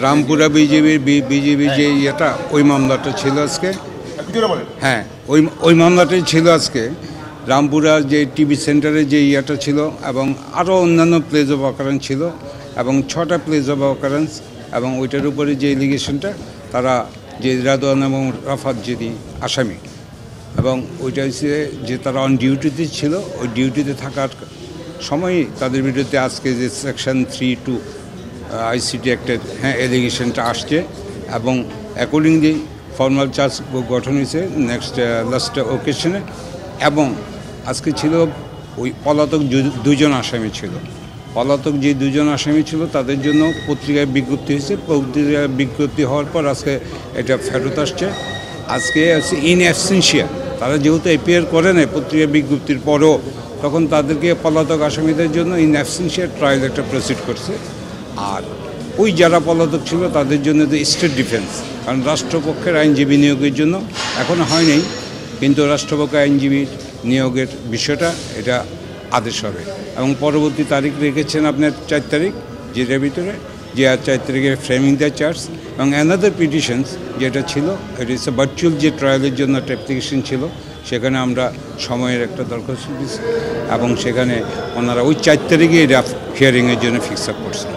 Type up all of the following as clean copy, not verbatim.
Rampura BJP যে ইয়েটা ওই মামলাটা ছিল আজকে। হ্যাঁ, ওই মামলাটাই ছিল আজকে। রামপুরা যে টিভি সেন্টারে যে ইয়েটা ছিল এবং আরও অন্যান্য প্লেস অফ অকারেন্স ছিল এবং 6টা প্লেস অফ অকারেন্স এবং ওইটার উপরে যে এলিগেশনটা তারা যে রাদওয়ান এবং রাফাত যিনি আসামি এবং ওইটা হচ্ছে যে তারা অন ডিউটিতে ছিল, ওই ডিউটিতে থাকার সময়ই তাদের বিরুদ্ধে আজকে যে সেকশন 3(2) আইসিটি অ্যাক্টের এলিগেশনটা আসছে এবং অ্যাকর্ডিংলি ফর্মাল চার্জ গঠন হয়েছে লাস্ট ওকেশনে। এবং আজকে ছিল ওই পলাতক দুজন আসামি ছিল। পলাতক যে দুজন আসামি ছিল তাদের জন্য পত্রিকায় বিজ্ঞপ্তি হয়েছে। পত্রিকায় বিজ্ঞপ্তি হওয়ার পর আজকে এটা ফেরত আসছে। আজকে আছে ইন অ্যাবসেন্সিয়া, তারা যেহেতু এপিয়ার করে না পত্রিকায় বিজ্ঞপ্তির পরও, তখন তাদেরকে পলাতক আসামিদের জন্য ইন অ্যাবসেন্সিয়া ট্রায়াল একটা প্রসিড করছে। আর ওই যারা পলাতক ছিল তাদের জন্য তো স্টেট ডিফেন্স, কারণ রাষ্ট্রপক্ষের আইনজীবী নিয়োগের জন্য এখনও হয়নি, কিন্তু রাষ্ট্রপক্ষ আইনজীবী নিয়োগের বিষয়টা এটা আদেশ হবে এবং পরবর্তী তারিখ রেখেছেন আপনার 4 তারিখ, যেটার ভিতরে যে 4 তারিখে ফ্রেমিং দ্য চার্জ এবং অ্যানাদার পিটিশনস যেটা ছিল এটা হচ্ছে ভার্চুয়াল যে ট্রায়ালের জন্য একটা অ্যাপ্লিকেশন ছিল, সেখানে আমরা সময়ের একটা দরখাস্ত দিচ্ছি এবং সেখানে ওনারা ওই 4 তারিখে এটা হিয়ারিংয়ের জন্য ফিক্স আপ করছেন।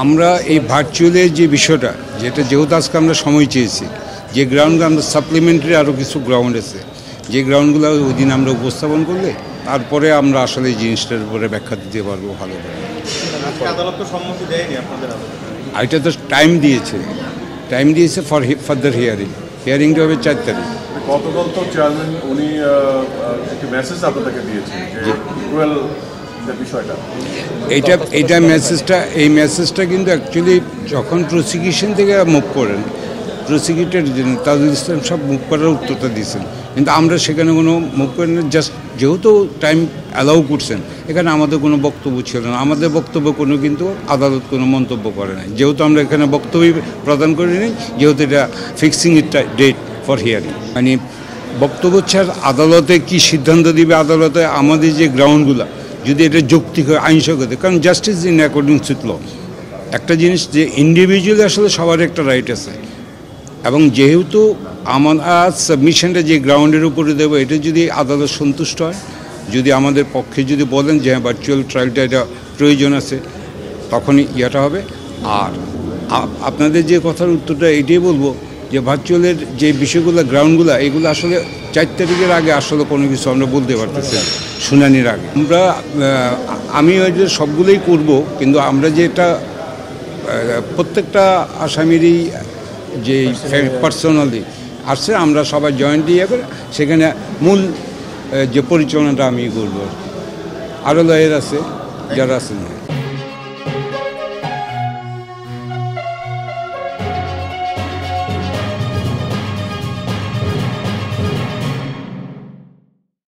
আমরা এই ভার্চুয়ালের যে বিষয়টা, যেটা যেহেতু আজকে আমরা সময় চেয়েছি, যে গ্রাউন্ডে আমরা সাপ্লিমেন্টারি আরও কিছু গ্রাউন্ড আছে, যে গ্রাউন্ডগুলো ওই দিন আমরা উপস্থাপন করলে তারপরে আমরা আসলে এই জিনিসটার উপরে ব্যাখ্যা দিতে পারবো ভালোভাবে। আর এটা তো টাইম দিয়েছে ফর ফার্দার হিয়ারিংটা হবে 4 তারিখ। গতকাল তো চেয়ারম্যান উনি একটা মেসেজ আপনাদেরকে দিয়েছেন যে বিষয়টা, এই মেসেজটা কিন্তু অ্যাকচুয়ালি যখন প্রসিকিউশন থেকে মুভ করেন, প্রসিকিউটর তাজুল ইসলাম সব মুভ করার উত্তরটা দিয়েছেন, কিন্তু আমরা সেখানে কোনো মুভ করি না। জাস্ট যেহেতু টাইম অ্যালাউ করছেন, এখানে আমাদের কোনো বক্তব্য ছিল না। আমাদের বক্তব্য কোনো কিন্তু আদালত কোনো মন্তব্য করে নাই, যেহেতু আমরা এখানে বক্তব্য প্রদান করি নাই, যেহেতু এটা ফিক্সিং ডেট ফর হিয়ারিং। মানে বক্তব্য ছাড় আদালতে কি সিদ্ধান্ত দিবে, আদালতে আমাদের যে গ্রাউন্ডগুলো যদি এটা যৌক্তিক হয়, আইনসঙ্গত, কারণ justice in according with law. একটা জিনিস যে ইন্ডিভিজুয়ালি আসলে সবার একটা রাইট আছে এবং যেহেতু আমার সাবমিশনটা যে গ্রাউন্ডের উপরে দেবো, এটা যদি আদালত সন্তুষ্ট হয়, যদি আমাদের পক্ষে যদি বলেন যে হ্যাঁ ভার্চুয়াল ট্রায়ালটা এটা প্রয়োজন আছে, তখনই ইয়েটা হবে। আর আপনাদের যে কথার উত্তরটা এটাই বলবো যে ভার্চুয়ালের যে বিষয়গুলো গ্রাউন্ডগুলো, এগুলো আসলে 4 তারিখের আগে আসলে কোনো কিছু আমরা বলতে পারতেছি না শুনানির আগে। আমি ওই যে সবগুলোই করব, কিন্তু আমরা যেটা প্রত্যেকটা আসামিরই যে পার্সোনালি আসছে, আমরা সবাই জয়েন্টলি ইয়ে করে সেখানে মূল যে পরিচালনাটা আমি করব। আরও লয়ের আছে যারা আছেন।